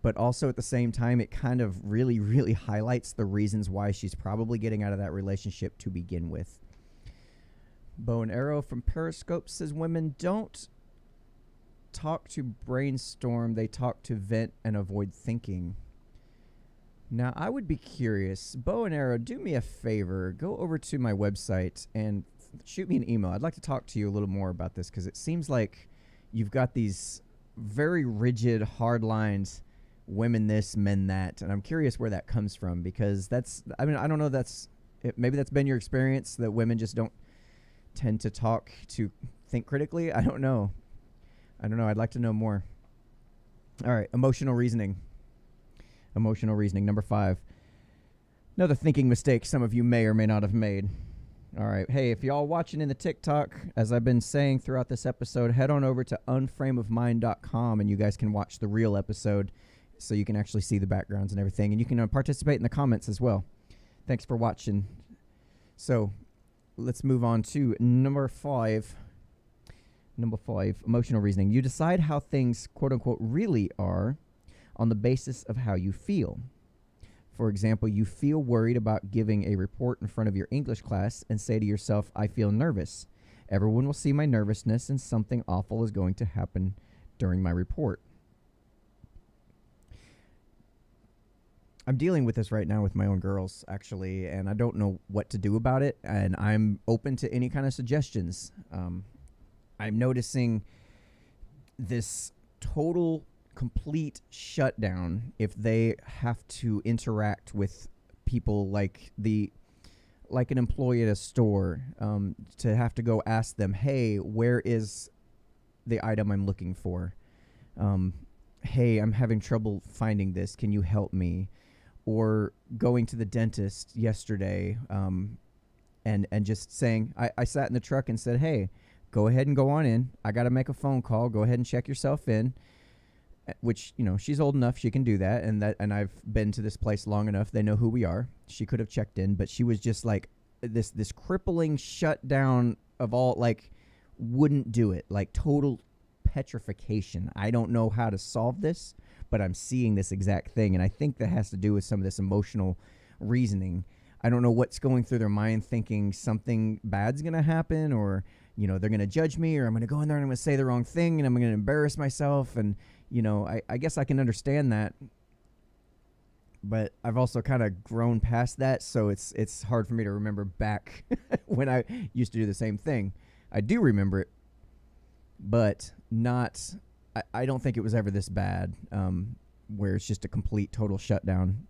but also at the same time, it kind of really, really highlights the reasons why she's probably getting out of that relationship to begin with. Bow and Arrow from Periscope says women don't talk to brainstorm, they talk to vent and avoid thinking. Now, I would be curious. Bow and Arrow, do me a favor. Go over to my website and shoot me an email. I'd like to talk to you a little more about this because it seems like you've got these very rigid, hard lines, women this, men that, and I'm curious where that comes from because I don't know maybe that's been your experience that women just don't tend to think critically. I don't know. I'd like to know more. All right. Emotional reasoning. Number 5. Another thinking mistake some of you may or may not have made. All right. Hey, if y'all watching in the TikTok, as I've been saying throughout this episode, head on over to unframeofmind.com and you guys can watch the real episode so you can actually see the backgrounds and everything. And you can participate in the comments as well. Thanks for watching. So let's move on to number 5. Number 5, emotional reasoning. You decide how things, quote unquote, really are on the basis of how you feel. For example, you feel worried about giving a report in front of your English class and say to yourself, I feel nervous. Everyone will see my nervousness and something awful is going to happen during my report. I'm dealing with this right now with my own girls, actually, and I don't know what to do about it, and I'm open to any kind of suggestions. I'm noticing this total, complete shutdown if they have to interact with people like an employee at a store, to have to go ask them, hey, where is the item I'm looking for? Hey, I'm having trouble finding this. Can you help me? Or going to the dentist yesterday, and just saying, I sat in the truck and said, hey, go ahead and go on in. I got to make a phone call. Go ahead and check yourself in. Which, she's old enough, she can do that. And I've been to this place long enough. They know who we are. She could have checked in, but she was just like this crippling shutdown of all, like, wouldn't do it. Like total petrification. I don't know how to solve this, but I'm seeing this exact thing. And I think that has to do with some of this emotional reasoning. I don't know what's going through their mind, thinking something bad's going to happen, or, they're going to judge me, or I'm going to go in there and I'm going to say the wrong thing and I'm going to embarrass myself. And, I guess I can understand that, but I've also kind of grown past that. So it's hard for me to remember back when I used to do the same thing. I do remember it, but I don't think it was ever this bad, where it's just a complete total shutdown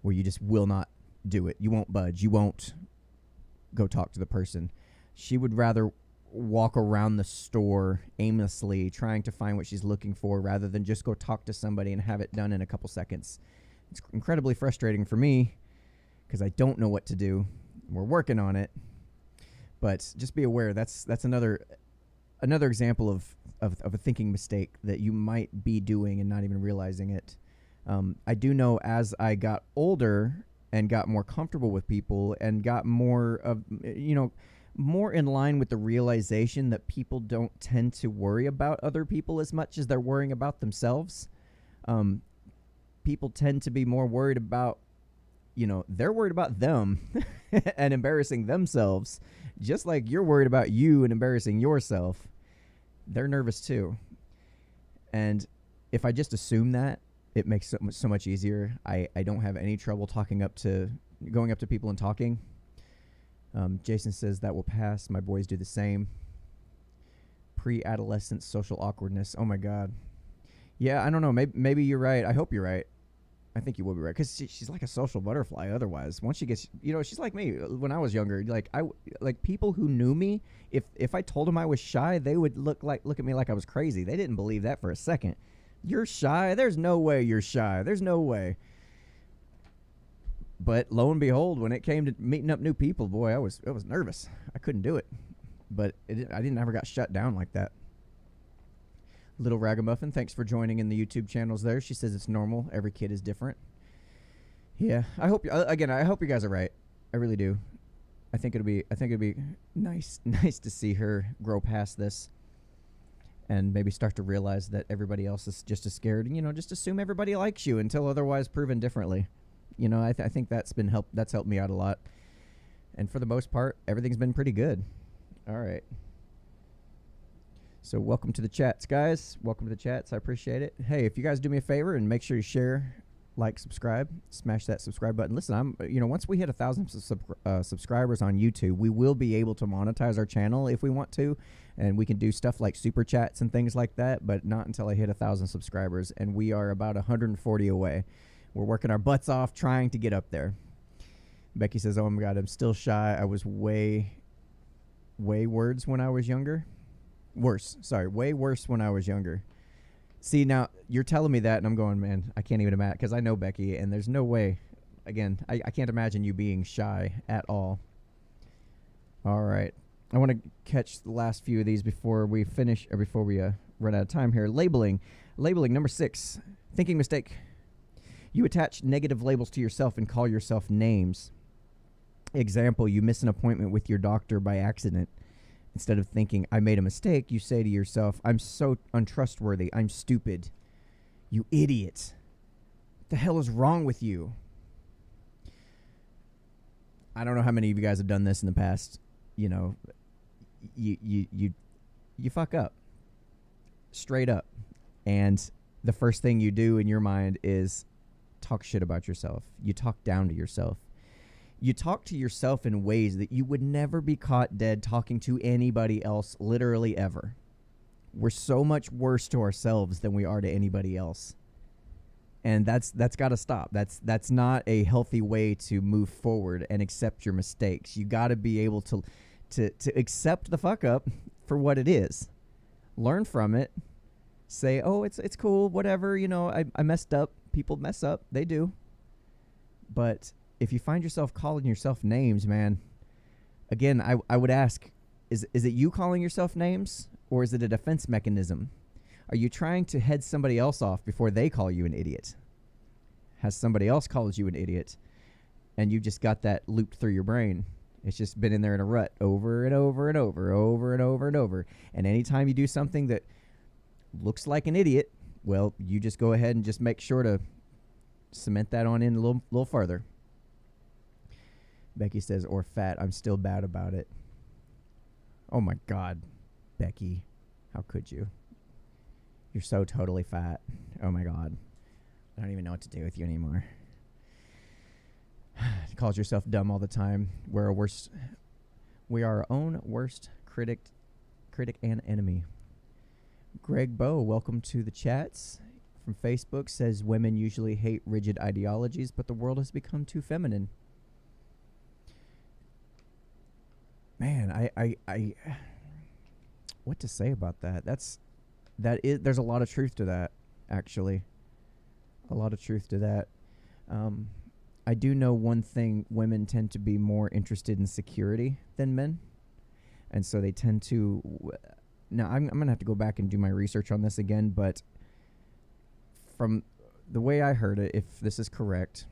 where you just will not do it. You won't budge. You won't go talk to the person. She would rather walk around the store aimlessly trying to find what she's looking for rather than just go talk to somebody and have it done in a couple seconds. It's incredibly frustrating for me because I don't know what to do. We're working on it, but just be aware that's another example of a thinking mistake that you might be doing and not even realizing it. I do know as I got older and got more comfortable with people and got more of, more in line with the realization that people don't tend to worry about other people as much as they're worrying about themselves. People tend to be more worried about, they're worried about them and embarrassing themselves, just like you're worried about you and embarrassing yourself. They're nervous too. And if I just assume that, it makes it so much easier. I don't have any trouble going up to people and talking. Jason says that will pass. My boys do the same. Pre-adolescent social awkwardness. Oh my God. Yeah, I don't know. Maybe you're right. I hope you're right. I think you will be right, because she's like a social butterfly. Otherwise, once she gets, she's like me. When I was younger, like people who knew me, if I told them I was shy, they would look at me like I was crazy. They didn't believe that for a second. You're shy? There's no way you're shy. There's no way. But lo and behold, when it came to meeting up new people, boy, I was nervous. I couldn't do it. But I didn't ever got shut down like that. Little Ragamuffin, thanks for joining in the YouTube channels there. She says it's normal. Every kid is different. Yeah, I hope you guys are right. I really do. I think it'll be nice to see her grow past this and maybe start to realize that everybody else is just as scared. Just assume everybody likes you until otherwise proven differently. I think that's helped me out a lot. And for the most part, everything's been pretty good. All right. So welcome to the chats, guys. Welcome to the chats. I appreciate it. Hey, if you guys do me a favor and make sure you share, like, subscribe, smash that subscribe button. Listen, once we hit 1,000 subscribers on YouTube, we will be able to monetize our channel if we want to, and we can do stuff like super chats and things like that, but not until I hit 1,000 subscribers, and we are about 140 away. We're working our butts off trying to get up there. Becky says, "Oh my God, I'm still shy. I was way worse when I was younger." Way worse when I was younger. See, now you're telling me that, and I'm going, man, I can't even imagine, because I know Becky, and there's no way. Again, I can't imagine you being shy at all. All right. I want to catch the last few of these before we finish, or before we run out of time here. Labeling number 6. Thinking mistake. You attach negative labels to yourself and call yourself names. Example, you miss an appointment with your doctor by accident. Instead of thinking, I made a mistake, you say to yourself, I'm so untrustworthy. I'm stupid. You idiot. What the hell is wrong with you? I don't know how many of you guys have done this in the past. You fuck up. Straight up. And the first thing you do in your mind is talk shit about yourself. You talk down to yourself. You talk to yourself in ways that you would never be caught dead talking to anybody else, literally ever. We're so much worse to ourselves than we are to anybody else. And that's got to stop. That's not a healthy way to move forward and accept your mistakes. You got to be able to accept the fuck up for what it is. Learn from it. Say, oh, it's cool, whatever, I messed up. People mess up. They do. But if you find yourself calling yourself names, man, again, I would ask, is it you calling yourself names, or is it a defense mechanism? Are you trying to head somebody else off before they call you an idiot? Has somebody else called you an idiot, and you just got that looped through your brain? It's just been in there in a rut over and over and over and over. And anytime you do something that looks like an idiot, well, you just go ahead and just make sure to cement that on in a little farther. Becky says, or fat. I'm still bad about it. Oh my God, Becky. How could you? You're so totally fat. Oh my God. I don't even know what to do with you anymore. Calls yourself dumb all the time. We are our own worst critic and enemy. Greg Bow, welcome to the chats. From Facebook, says women usually hate rigid ideologies, but the world has become too feminine. Man, I what to say about that? There's a lot of truth to that, actually. A lot of truth to that. I do know one thing: women tend to be more interested in security than men, and so they tend to. Now, I'm gonna have to go back and do my research on this again, but from the way I heard it, if this is correct,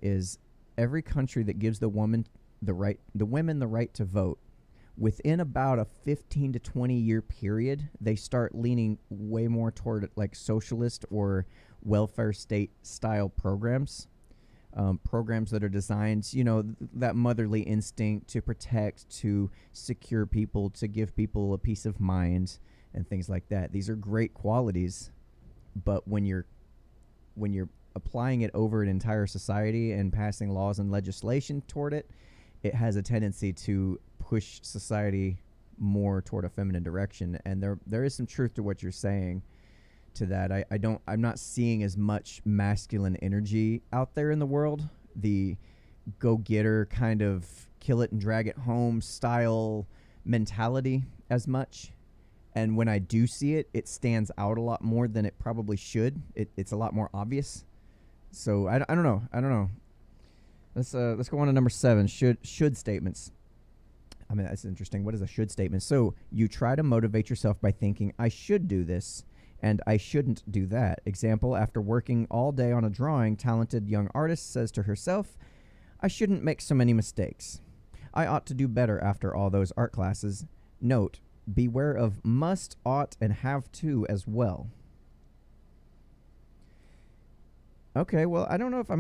is every country that gives the women the right to vote, within about a 15 to 20 year period, they start leaning way more toward like socialist or welfare state style programs. Programs that are designed, that motherly instinct to protect, to secure people, to give people a peace of mind and things like that. These are great qualities but when you're applying it over an entire society and passing laws and legislation toward it, it has a tendency to push society more toward a feminine direction. And there is some truth to what you're saying to that. I'm not seeing as much masculine energy out there in the world. The go-getter kind of kill it and drag it home style mentality as much. And when I do see it, it stands out a lot more than it probably should. It's a lot more obvious. So I don't know. Let's go on to number 7. Should statements. I mean, that's interesting. What is a should statement? So you try to motivate yourself by thinking, I should do this and I shouldn't do that. Example, after working all day on a drawing, talented young artist says to herself, I shouldn't make so many mistakes. I ought to do better after all those art classes. Note, beware of must, ought, and have to as well. Okay, well, I don't know if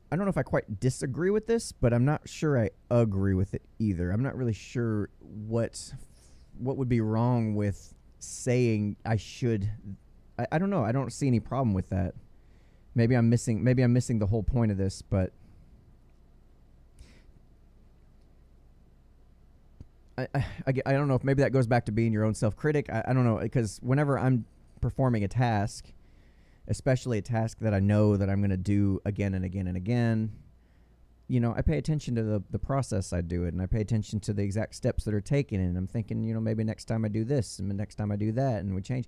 I don't know if I quite disagree with this, but I'm not sure I agree with it either. I'm not really sure what would be wrong with saying I should. I don't know. I don't see any problem with that. Maybe I'm missing the whole point of this, but I don't know if maybe that goes back to being your own self-critic. I don't know, because whenever I'm performing a task, especially a task that I know that I'm going to do again and again and again, you know, I pay attention to the process I do it, and I pay attention to the exact steps that are taken, and I'm thinking, you know, maybe next time I do this, and the next time I do that, and we change.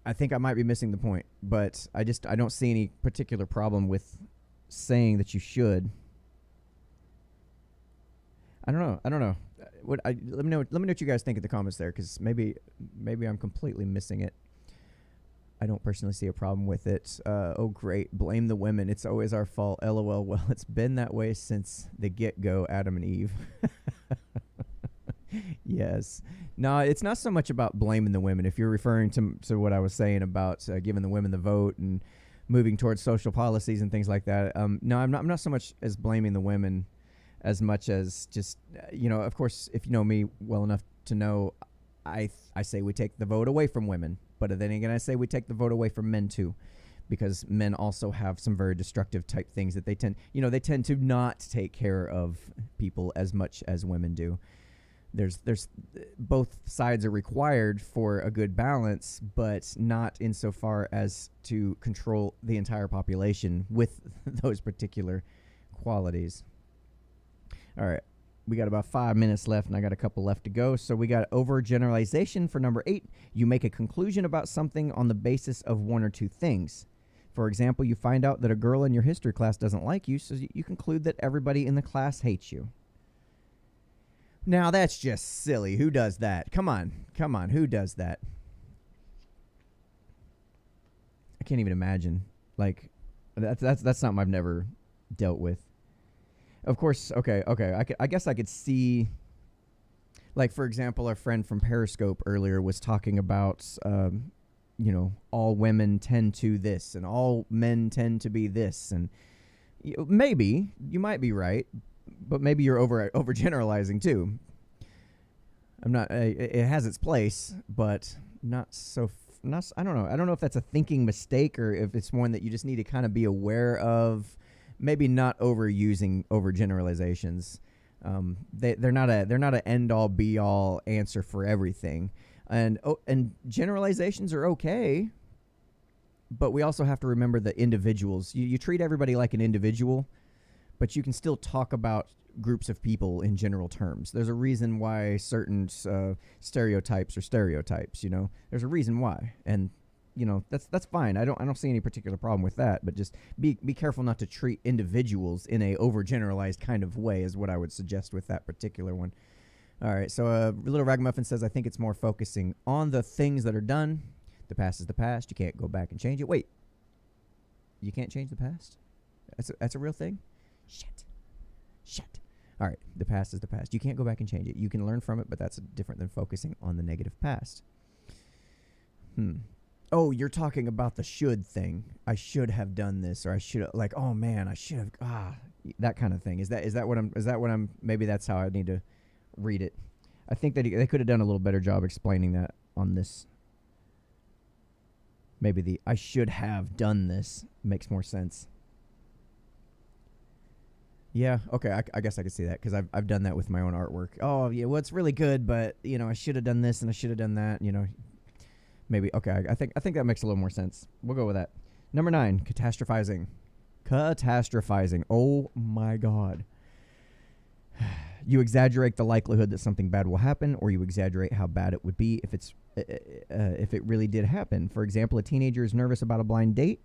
I think I might be missing the point, but I don't see any particular problem with saying that you should. I don't know. Let me know what you guys think in the comments there, because maybe I'm completely missing it. I don't personally see a problem with it. Oh, great. Blame the women. It's always our fault. LOL. Well, it's been that way since the get-go, Adam and Eve. Yes. No, it's not so much about blaming the women. If you're referring to what I was saying about giving the women the vote and moving towards social policies and things like that, no, I'm not so much as blaming the women as much as just, you know, of course, if you know me well enough to know, I say we take the vote away from women. But then again, I say we take the vote away from men too, because men also have some very destructive type things that they tend to not take care of people as much as women do. There's both sides are required for a good balance, but not insofar as to control the entire population with those particular qualities. All right. We got about 5 minutes left, and I got a couple left to go. So we got overgeneralization for number 8. You make a conclusion about something on the basis of one or two things. For example, you find out that a girl in your history class doesn't like you, so you conclude that everybody in the class hates you. Now, that's just silly. Who does that? Come on. Who does that? I can't even imagine. Like, that's something I've never dealt with. Of course, okay. I guess I could see, like, for example, our friend from Periscope earlier was talking about, you know, all women tend to this and all men tend to be this. And maybe you might be right, but maybe you're overgeneralizing too. I'm not, it has its place, but not so, I don't know. I don't know if that's a thinking mistake or if it's one that you just need to kind of be aware of. Maybe not overusing overgeneralizations. They're not an end all be all answer for everything, and generalizations are okay. But we also have to remember the individuals. You treat everybody like an individual, but you can still talk about groups of people in general terms. There's a reason why certain stereotypes are stereotypes. You know, there's a reason why, and you know, that's fine. I don't see any particular problem with that, but just be careful not to treat individuals in a overgeneralized kind of way is what I would suggest with that particular one. All right, so Little Ragamuffin says, I think it's more focusing on the things that are done. The past is the past. You can't go back and change it. Wait, you can't change the past? That's a real thing? Shit. All right, the past is the past. You can't go back and change it. You can learn from it, but that's different than focusing on the negative past. Oh, you're talking about the should thing. I should have done this, or I should have, like, oh man, I should have, that kind of thing. Is that what I'm, maybe that's how I need to read it. I think that they could have done a little better job explaining that on this. Maybe the I should have done this makes more sense. Yeah, okay, I guess I could see that because I've done that with my own artwork. Oh, yeah, well, it's really good, but, I should have done this and I should have done that, Maybe, okay, I think that makes a little more sense. We'll go with that. Number 9, catastrophizing. Catastrophizing. Oh, my God. You exaggerate the likelihood that something bad will happen, or you exaggerate how bad it would be if it really did happen. For example, a teenager is nervous about a blind date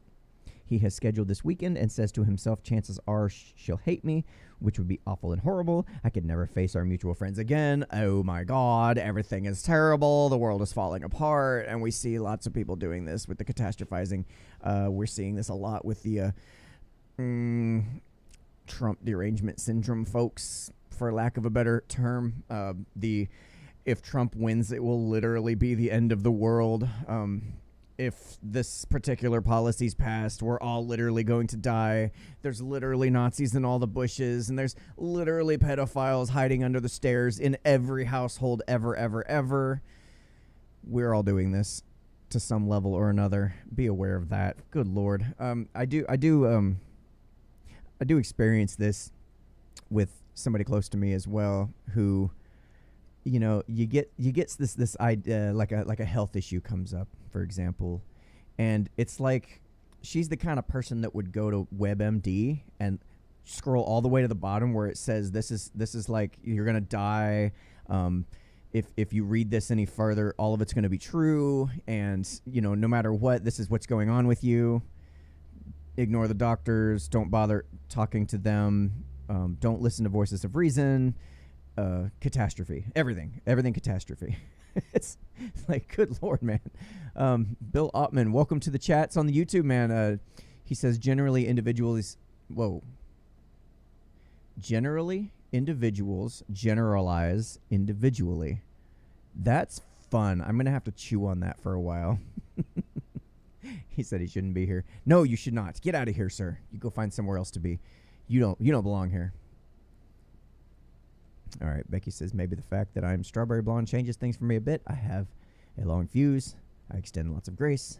he has scheduled this weekend and says to himself, chances are she'll hate me, which would be awful and horrible. I could never face our mutual friends again. Oh my God, everything is terrible. The world is falling apart. And we see lots of people doing this with the catastrophizing. We're seeing this a lot with the Trump derangement syndrome folks, for lack of a better term. If Trump wins, it will literally be the end of the world. If this particular policy's passed, we're all literally going to die. There's literally Nazis in all the bushes, and there's literally pedophiles hiding under the stairs in every household ever, ever, ever. We're all doing this to some level or another. Be aware of that. Good Lord. I do experience this with somebody close to me as well, who, you get this idea, like a health issue comes up, for example, and it's like she's the kind of person that would go to WebMD and scroll all the way to the bottom where it says this is like you're gonna die. If you read this any further, all of it's gonna be true, and no matter what, this is what's going on with you. Ignore the doctors. Don't bother talking to them. Don't listen to voices of reason. Catastrophe. Everything catastrophe. It's like, good Lord, man. Bill Ottman, welcome to the chat. It's on the YouTube, man. He says generally individuals generalize individually. That's fun. I'm gonna have to chew on that for a while. He said he shouldn't be here. No, you should not. Get out of here, sir. You go find somewhere else to be. You don't belong here. All right, Becky says maybe the fact that I'm strawberry blonde changes things for me a bit. I have a long fuse. I extend lots of grace,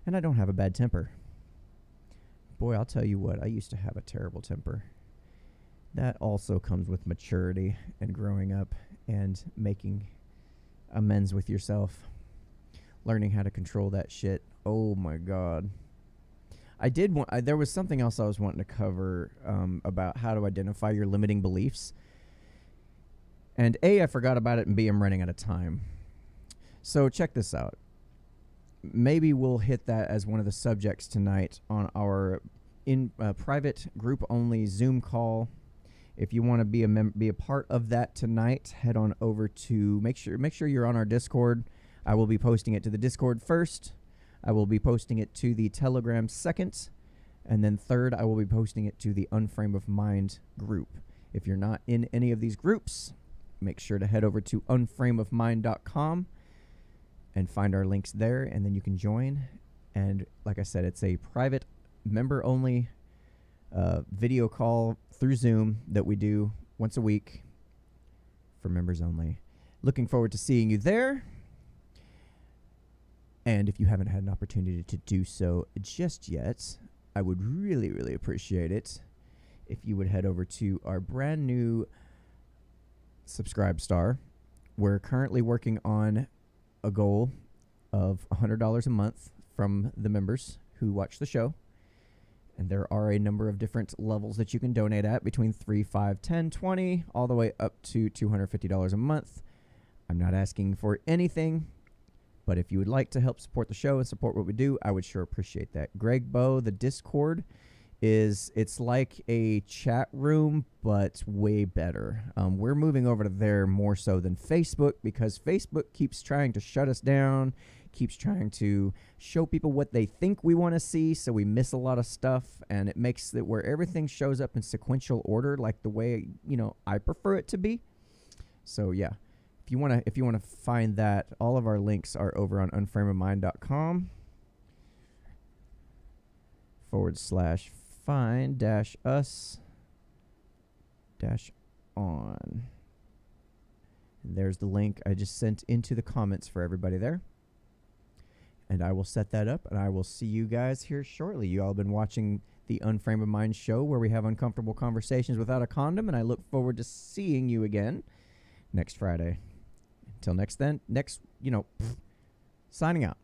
and I don't have a bad temper. Boy, I'll tell you what, I used to have a terrible temper. That also comes with maturity and growing up and making amends with yourself. Learning how to control that shit. Oh my God. There was something else I was wanting to cover about how to identify your limiting beliefs. And A, I forgot about it, and B, I'm running out of time. So check this out. Maybe we'll hit that as one of the subjects tonight on our private group-only Zoom call. If you want to be a part of that tonight, head on over to make sure you're on our Discord. I will be posting it to the Discord first. I will be posting it to the Telegram second, and then third, I will be posting it to the Unframe of Mind group. If you're not in any of these groups, make sure to head over to unframeofmind.com and find our links there, and then you can join. And like I said, it's a private member-only video call through Zoom that we do once a week for members only. Looking forward to seeing you there. And if you haven't had an opportunity to do so just yet, I would really, really appreciate it if you would head over to our brand new Subscribe Star. We're currently working on a goal of $100 a month from the members who watch the show. And there are a number of different levels that you can donate at, between $3, $5, $10, $20, all the way up to $250 a month. I'm not asking for anything, but if you would like to help support the show and support what we do, I would sure appreciate that. Greg Bow, the Discord it's like a chat room, but way better. We're moving over to there more so than Facebook, because Facebook keeps trying to shut us down, keeps trying to show people what they think we want to see, so we miss a lot of stuff, and it makes it where everything shows up in sequential order, like the way I prefer it to be. So yeah, if you want to find that, all of our links are over on unframeofmind.com /find-us-on. And there's the link I just sent into the comments for everybody there. And I will set that up, and I will see you guys here shortly. You all have been watching the Unframe of Mind show, where we have uncomfortable conversations without a condom, and I look forward to seeing you again next Friday. Until next then, signing out.